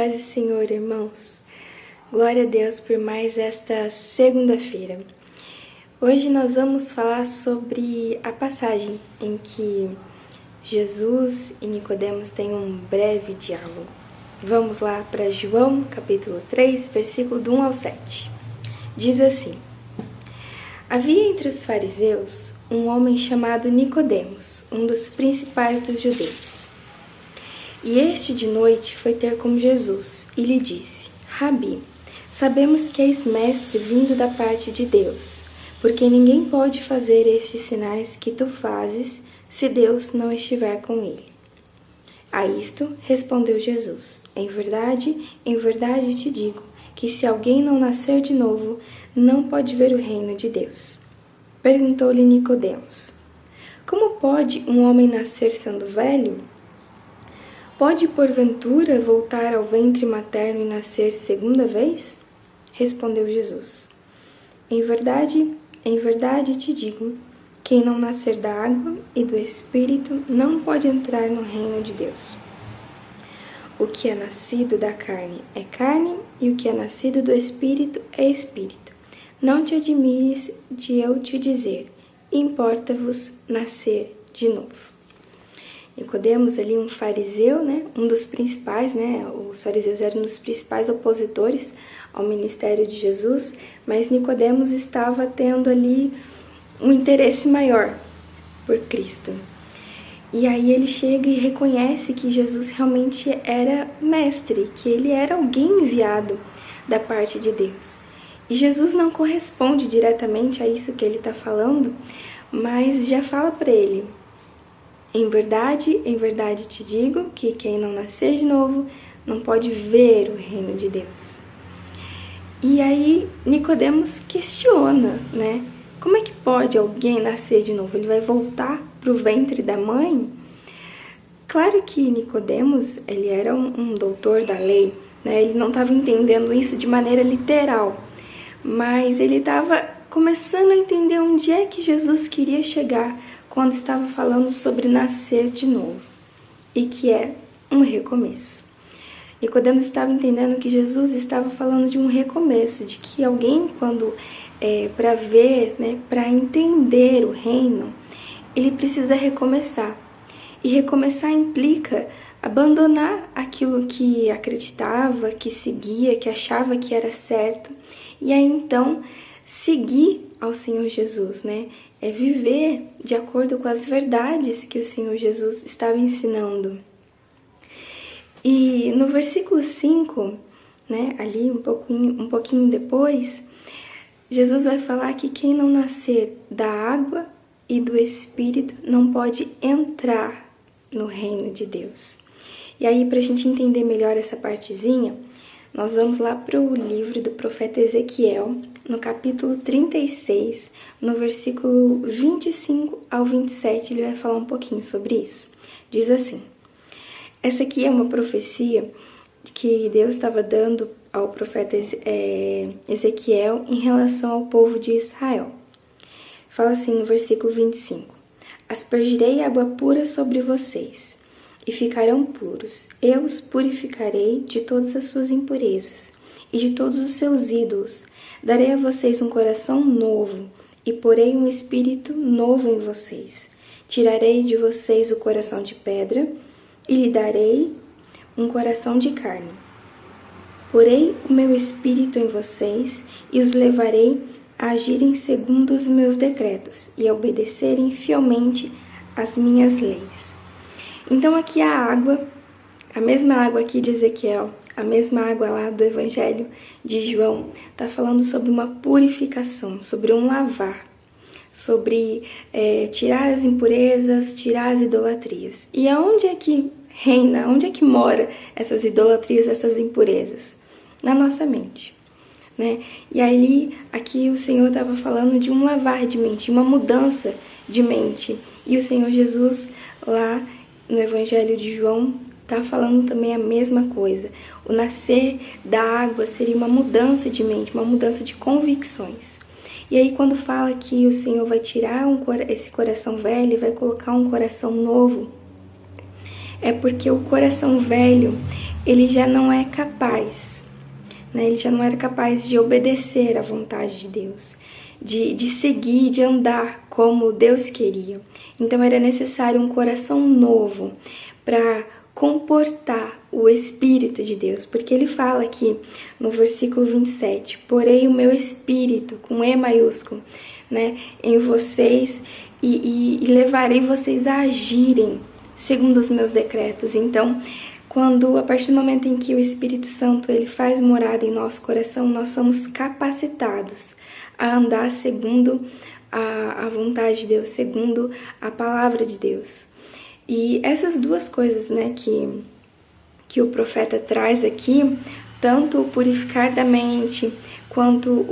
paz do Senhor, irmãos. Glória a Deus por mais esta segunda-feira. Hoje nós vamos falar sobre a passagem em que Jesus e Nicodemos têm um breve diálogo. Vamos lá para João, capítulo 3, versículo do 1 ao 7. Diz assim: Havia entre os fariseus um homem chamado Nicodemos, um dos principais dos judeus. E este de noite foi ter com Jesus e lhe disse: Rabi, sabemos que és mestre vindo da parte de Deus, porque ninguém pode fazer estes sinais que tu fazes se Deus não estiver com ele. A isto respondeu Jesus: em verdade te digo, que se alguém não nascer de novo, não pode ver o reino de Deus. Perguntou-lhe Nicodemos: Como pode um homem nascer sendo velho? Pode, porventura, voltar ao ventre materno e nascer segunda vez? Respondeu Jesus: em verdade te digo, quem não nascer da água e do Espírito não pode entrar no reino de Deus. O que é nascido da carne é carne, e o que é nascido do Espírito é Espírito. Não te admires de eu te dizer, importa-vos nascer de novo. Nicodemos ali, um fariseu, um dos principais, os fariseus eram um dos principais opositores ao ministério de Jesus, mas Nicodemos estava tendo ali um interesse maior por Cristo. E aí ele chega e reconhece que Jesus realmente era mestre, que ele era alguém enviado da parte de Deus. E Jesus não corresponde diretamente a isso que ele está falando, mas já fala para ele: em verdade te digo que quem não nascer de novo não pode ver o reino de Deus. E aí Nicodemos questiona, Como é que pode alguém nascer de novo? Ele vai voltar para o ventre da mãe? Claro que Nicodemos, ele era um doutor da lei, Ele não estava entendendo isso de maneira literal, mas ele estava começando a entender onde é que Jesus queria chegar quando estava falando sobre nascer de novo, e que é um recomeço. Nicodemos estava entendendo que Jesus estava falando de um recomeço, de que alguém, quando para ver, para entender o reino, ele precisa recomeçar. E recomeçar implica abandonar aquilo que acreditava, que seguia, que achava que era certo, e aí então seguir ao Senhor Jesus, É viver de acordo com as verdades que o Senhor Jesus estava ensinando. E no versículo 5, ali um pouquinho depois, Jesus vai falar que quem não nascer da água e do Espírito não pode entrar no reino de Deus. E aí, para a gente entender melhor essa partezinha, nós vamos lá para o livro do profeta Ezequiel, no capítulo 36, no versículo 25 ao 27, ele vai falar um pouquinho sobre isso. Diz assim: essa aqui é uma profecia que Deus estava dando ao profeta Ezequiel em relação ao povo de Israel. Fala assim no versículo 25: Aspergirei água pura sobre vocês, e ficarão puros. Eu os purificarei de todas as suas impurezas e de todos os seus ídolos. Darei a vocês um coração novo e porei um espírito novo em vocês. Tirarei de vocês o coração de pedra e lhe darei um coração de carne. Porei o meu espírito em vocês e os levarei a agirem segundo os meus decretos e a obedecerem fielmente às minhas leis. Então aqui a água, a mesma água aqui de Ezequiel, a mesma água lá do Evangelho de João, está falando sobre uma purificação, sobre um lavar, sobre tirar as impurezas, tirar as idolatrias. E aonde é que reina, onde é que mora essas idolatrias, essas impurezas? Na nossa mente, E aí, aqui o Senhor estava falando de um lavar de mente, uma mudança de mente. E o Senhor Jesus, lá no Evangelho de João, está falando também a mesma coisa. O nascer da água seria uma mudança de mente, uma mudança de convicções. E aí quando fala que o Senhor vai tirar esse coração velho e vai colocar um coração novo, é porque o coração velho, ele já não é capaz, né? Ele já não era capaz de obedecer à vontade de Deus, de seguir, de andar como Deus queria. Então era necessário um coração novo para comportar o Espírito de Deus, porque ele fala aqui no versículo 27, porém o meu Espírito, com E maiúsculo, né, em vocês e levarei vocês a agirem segundo os meus decretos. Então, a partir do momento em que o Espírito Santo ele faz morada em nosso coração, nós somos capacitados a andar segundo a vontade de Deus, segundo a palavra de Deus. E essas duas coisas, né, que o profeta traz aqui, tanto o purificar da mente, quanto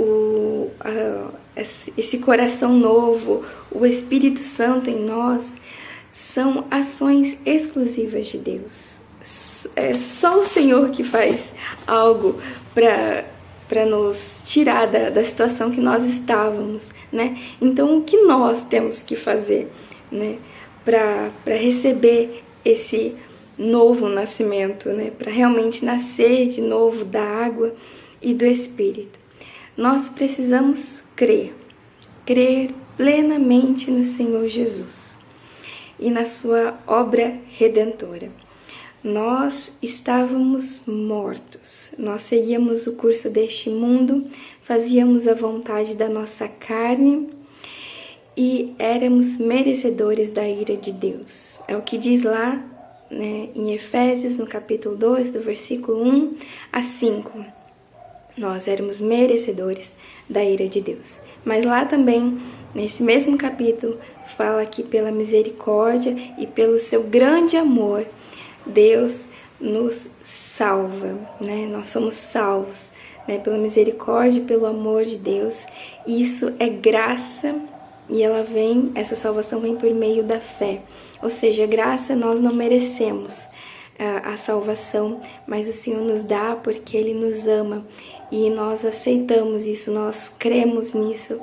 esse coração novo, o Espírito Santo em nós, são ações exclusivas de Deus. É só o Senhor que faz algo para nos tirar da situação que nós estávamos, né? Então, o que nós temos que fazer, né, para receber esse novo nascimento, né, para realmente nascer de novo da água e do Espírito? Nós precisamos crer plenamente no Senhor Jesus e na sua obra redentora. Nós estávamos mortos, nós seguíamos o curso deste mundo, fazíamos a vontade da nossa carne e éramos merecedores da ira de Deus. É o que diz lá, né, em Efésios, no capítulo 2, do versículo 1 a 5. Nós éramos merecedores da ira de Deus. Mas lá também, nesse mesmo capítulo, fala que pela misericórdia e pelo seu grande amor, Deus nos salva, né? Nós somos salvos, né, pela misericórdia e pelo amor de Deus. Isso é graça e essa salvação vem por meio da fé. Ou seja, graça nós não merecemos a salvação, mas o Senhor nos dá porque Ele nos ama e nós aceitamos isso, nós cremos nisso,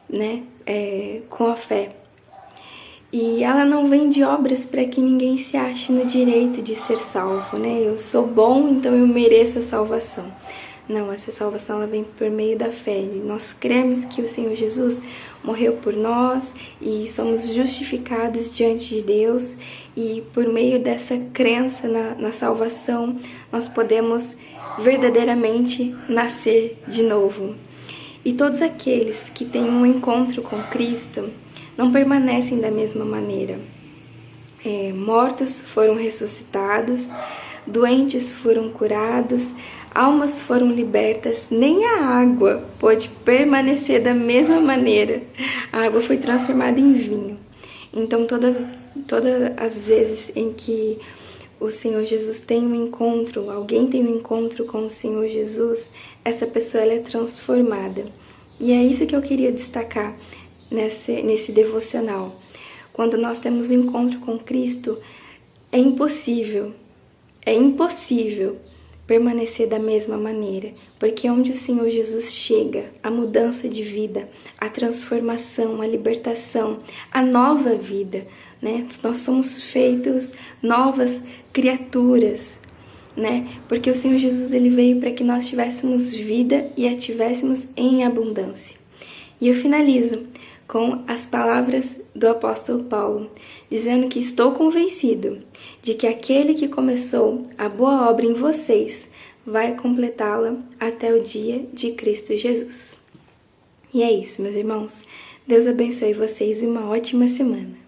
né, com a fé. E ela não vem de obras para que ninguém se ache no direito de ser salvo, né? Eu sou bom, então eu mereço a salvação. Não, essa salvação ela vem por meio da fé. Nós cremos que o Senhor Jesus morreu por nós e somos justificados diante de Deus. E por meio dessa crença na salvação, nós podemos verdadeiramente nascer de novo. E todos aqueles que têm um encontro com Cristo não permanecem da mesma maneira. Mortos foram ressuscitados, doentes foram curados, almas foram libertas, nem a água pôde permanecer da mesma maneira. A água foi transformada em vinho. Então, todas as vezes em que o Senhor Jesus tem um encontro, alguém tem um encontro com o Senhor Jesus, essa pessoa ela é transformada. E é isso que eu queria destacar nesse devocional. Quando nós temos um encontro com Cristo, é impossível permanecer da mesma maneira, porque onde o Senhor Jesus chega, a mudança de vida, a transformação, a libertação, a nova vida, né? Nós somos feitos novas criaturas, né? Porque o Senhor Jesus ele veio para que nós tivéssemos vida e a tivéssemos em abundância. E eu finalizo com as palavras do apóstolo Paulo, dizendo que estou convencido de que aquele que começou a boa obra em vocês vai completá-la até o dia de Cristo Jesus. E é isso, meus irmãos. Deus abençoe vocês e uma ótima semana.